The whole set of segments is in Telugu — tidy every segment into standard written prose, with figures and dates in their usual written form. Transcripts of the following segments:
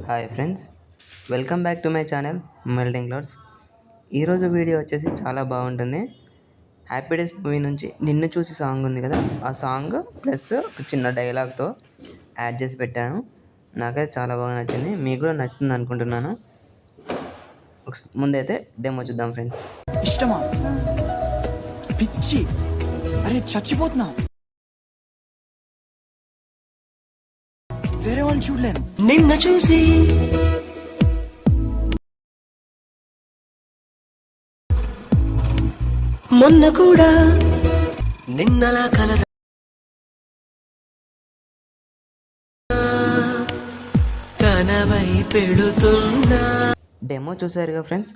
Hi friends, welcome back to my channel melting clouds. ఈరోజు వీడియో వచ్చేసి చాలా బాగుంటుంది. హ్యాపీ డేస్ మూవీ నుంచి నిన్ను చూసి సాంగ్ ఉంది కదా, ఆ సాంగ్ ప్లస్ ఒక చిన్న డైలాగ్తో యాడ్ చేసి పెట్టాను. నాకైతే చాలా బాగా నచ్చింది, మీకు కూడా నచ్చుతుంది అనుకుంటున్నాను. ముందైతే డెమో చూద్దాం ఫ్రెండ్స్. ఇష్టమా? పిచ్చి, అరే చచ్చిపోతున్నా. వేరే వాళ్ళు చూడలేను. నిన్న చూసి మొన్న కూడా నిన్నలా కలద తనవై పెడుతున్నా. డెమో చూసారుగా ఫ్రెండ్స్,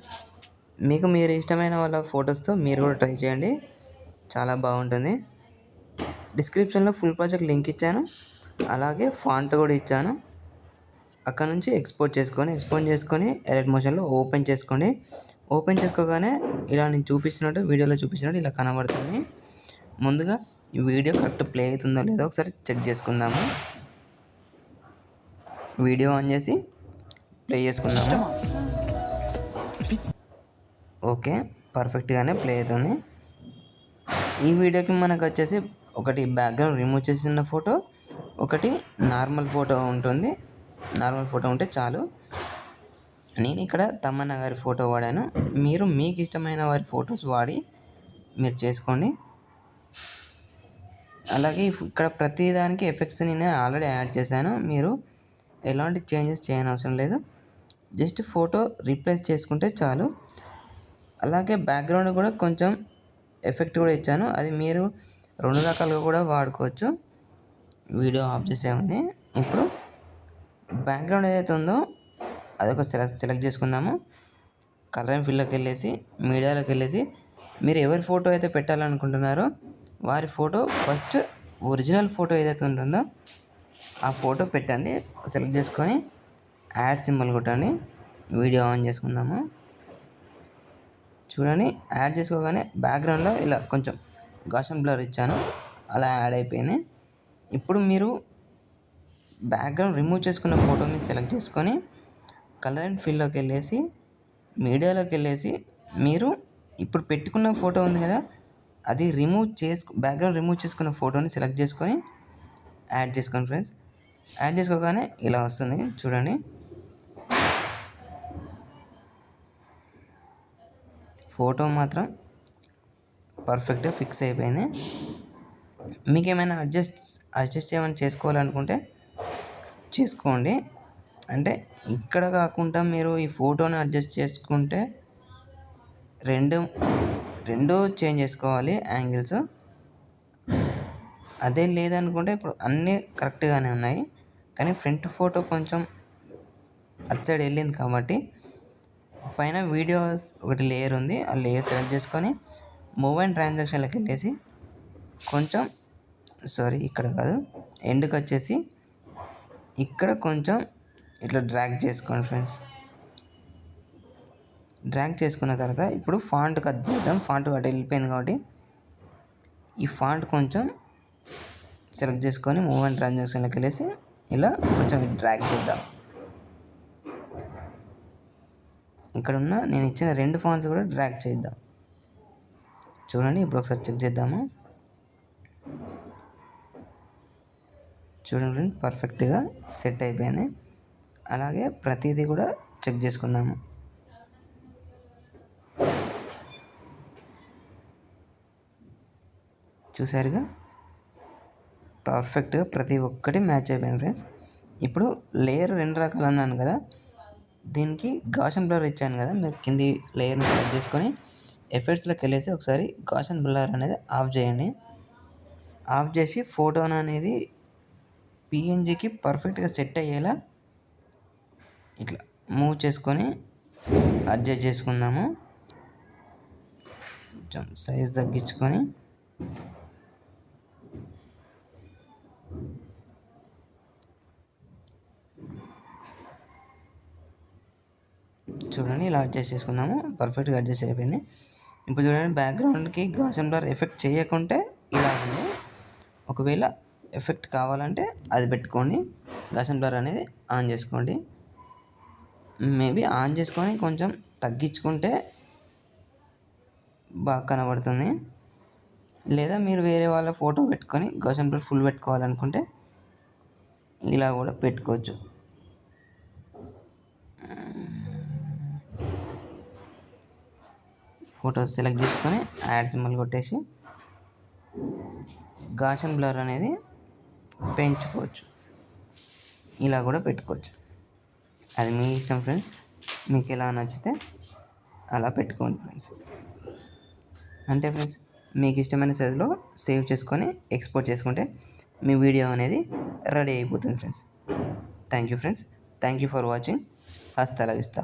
మీకు మీరు ఇష్టమైన వాళ్ళ ఫొటోస్తో మీరు కూడా ట్రై చేయండి, చాలా బాగుంటుంది. డిస్క్రిప్షన్లో ఫుల్ ప్రాజెక్ట్ లింక్ ఇచ్చాను, అలాగే ఫాంట్ కూడా ఇచ్చాను. అక్కడ నుంచి ఎక్స్పోర్ట్ చేసుకొని ఎడిట్ మోషన్లో ఓపెన్ చేసుకోండి. ఓపెన్ చేసుకోగానే ఇలా నేను చూపించినట్టు వీడియోలో చూపించినట్టు ఇలా కనబడుతుంది. ముందుగా ఈ వీడియో కరెక్ట్ ప్లే అవుతుందో లేదో ఒకసారి చెక్ చేసుకుందాము. వీడియో ఆన్ చేసి ప్లే చేసుకుందాము. ఓకే, పర్ఫెక్ట్గానే ప్లే అవుతుంది. ఈ వీడియోకి మనకు వచ్చేసి ఒకటి బ్యాక్గ్రౌండ్ రిమూవ్ చేసిన ఫోటో, ఒకటి నార్మల్ ఫోటో ఉంటుంది. నార్మల్ ఫోటో ఉంటే చాలు. నేను ఇక్కడ తమన్నా గారి ఫోటో వాడాను, మీరు మీకు ఇష్టమైన వారి ఫొటోస్ వాడి మీరు చేసుకోండి. అలాగే ఇక్కడ ప్రతిదానికి ఎఫెక్ట్స్ నేను ఆల్రెడీ యాడ్ చేశాను, మీరు ఎలాంటి చేంజెస్ చేయనవసరం లేదు. జస్ట్ ఫోటో రీప్లేస్ చేసుకుంటే చాలు. అలాగే బ్యాక్గ్రౌండ్ కూడా కొంచెం ఎఫెక్ట్ కూడా ఇచ్చాను, అది మీరు రెండు రకాలుగా కూడా వాడుకోవచ్చు. వీడియో ఆఫ్ చేసే ఉంది. ఇప్పుడు బ్యాక్గ్రౌండ్ ఏదైతే ఉందో అది ఒక సెలెక్ట్ చేసుకుందాము. కలర్ అండ్ ఫిల్లోకి వెళ్ళేసి మీడియాలోకి వెళ్ళేసి మీరు ఎవరి ఫోటో అయితే పెట్టాలనుకుంటున్నారో వారి ఫోటో ఫస్ట్ ఒరిజినల్ ఫోటో ఏదైతే ఉంటుందో ఆ ఫోటో పెట్టండి. సెలెక్ట్ చేసుకొని యాడ్ సింబల్ కొట్టండి. వీడియో ఆన్ చేసుకుందాము. చూడండి, యాడ్ చేసుకోగానే బ్యాక్గ్రౌండ్లో ఇలా కొంచెం గాషన్ బ్లర్ ఇచ్చాను, అలా యాడ్ అయిపోయింది. ఇప్పుడు మీరు బ్యాక్గ్రౌండ్ రిమూవ్ చేసుకున్న ఫోటో మీద సెలెక్ట్ చేసుకొని కలర్ అండ్ ఫిల్లోకి వెళ్ళేసి మీడియాలోకి వెళ్ళేసి మీరు ఇప్పుడు పెట్టుకున్న ఫోటో ఉంది కదా, అది బ్యాక్గ్రౌండ్ రిమూవ్ చేసుకున్న ఫోటోని సెలెక్ట్ చేసుకొని యాడ్ చేసుకోండి ఫ్రెండ్స్. యాడ్ చేసుకోగానే ఇలా వస్తుంది చూడండి. ఫోటో మాత్రం పర్ఫెక్ట్గా ఫిక్స్ అయిపోయింది. మీకు ఏమైనా అడ్జస్ట్ చేయమని చేసుకోవాలనుకుంటే చేసుకోండి. అంటే ఇక్కడ కాకుండా మీరు ఈ ఫోటోని అడ్జస్ట్ చేసుకుంటే రెండు చేంజ్ చేసుకోవాలి యాంగిల్స్. అదే లేదనుకుంటే ఇప్పుడు అన్నీ కరెక్ట్గానే ఉన్నాయి, కానీ ఫ్రంట్ ఫోటో కొంచెం అటు సైడ్ వెళ్ళింది కాబట్టి పైన వీడియోస్ ఒకటి లేయర్ ఉంది, ఆ లేయర్ సెలెక్ట్ చేసుకొని మూవ్ అండ్ ట్రాన్సాక్షన్లోకి వెళ్ళేసి కొంచెం ఇక్కడ కాదు ఎండ్కి వచ్చేసి ఇక్కడ కొంచెం ఇట్లా డ్రాగ్ చేసుకోండి ఫ్రెండ్స్. డ్రాగ్ చేసుకున్న తర్వాత ఇప్పుడు ఫాంట్ కట్ చేద్దాం. ఫాంట్ అటు వెళ్ళిపోయింది కాబట్టి ఈ ఫాంట్ కొంచెం సెలెక్ట్ చేసుకొని మూవ్ అండ్ ట్రాన్సాక్షన్లోకి వెళ్ళేసి ఇలా కొంచెం డ్రాగ్ చేద్దాం. ఇక్కడ ఉన్న నేను ఇచ్చిన రెండు ఫాంట్స్ కూడా డ్రాగ్ చేద్దాం. చూడండి, ఇప్పుడు ఒకసారి చెక్ చేద్దాము. చూడండి ఫ్రెండ్స్, పర్ఫెక్ట్గా సెట్ అయిపోయింది. అలాగే ప్రతిదీ కూడా చెక్ చేసుకుందాము. చూసారుగా, పర్ఫెక్ట్గా ప్రతి ఒక్కటి మ్యాచ్ అయిపోయింది ఫ్రెండ్స్. ఇప్పుడు లేయర్ రెండు రకాలు అన్నాను కదా, దీనికి గాషన్ బ్లర్ ఇచ్చాను కదా, మీరు కింది లేయర్ని సెలెక్ట్ చేసుకొని ఎఫెక్ట్స్లోకి వెళ్ళేసి ఒకసారి గాషన్ బ్లర్ అనేది ఆఫ్ చేయండి. ఆఫ్ చేసి ఫోటోను అనేది పిఎన్జికి పర్ఫెక్ట్గా సెట్ అయ్యేలా ఇట్లా మూవ్ చేసుకొని అడ్జస్ట్ చేసుకుందాము. కొంచెం సైజ్ తగ్గించుకొని చూడండి, ఇలా అడ్జస్ట్ చేసుకుందాము. పర్ఫెక్ట్గా అడ్జస్ట్ అయిపోయింది. ఇప్పుడు చూడండి, బ్యాక్గ్రౌండ్కి గాషన్ బ్లర్ ఎఫెక్ట్ చేయకుంటే ఇలా ఉంది. ఒకవేళ ఎఫెక్ట్ కావాలంటే అది పెట్టుకోండి, గాషన్ బ్లర్ అనేది ఆన్ చేసుకోండి. మేబీ ఆన్ చేసుకొని కొంచెం తగ్గించుకుంటే బాగా కనబడుతుంది. లేదా మీరు వేరే వాళ్ళ ఫోటో పెట్టుకొని గౌసం బ్లర్ ఫుల్ పెట్టుకోవాలనుకుంటే ఇలా కూడా పెట్టుకోవచ్చు. ఫోటో సెలెక్ట్ చేసుకొని యాడ్ సింబల్ కొట్టేసి గౌసం బ్లర్ అనేది పెంచుకోవచ్చు. ఇలా కూడా పెట్టుకోవచ్చు. అది మీ ఇష్టం ఫ్రెండ్స్. మీకు ఎలా నచ్చితే అలా పెట్టుకోండి ఫ్రెండ్స్. అంతే ఫ్రెండ్స్. మీకు ఇష్టమైన సైజులో సేవ్ చేసుకొని ఎక్స్పోర్ట్ చేసుకుంటే మీ వీడియో అనేది రెడీ అయిపోతుంది friends. Thank you friends. Thank you for watching. హస్తా లా విస్తా.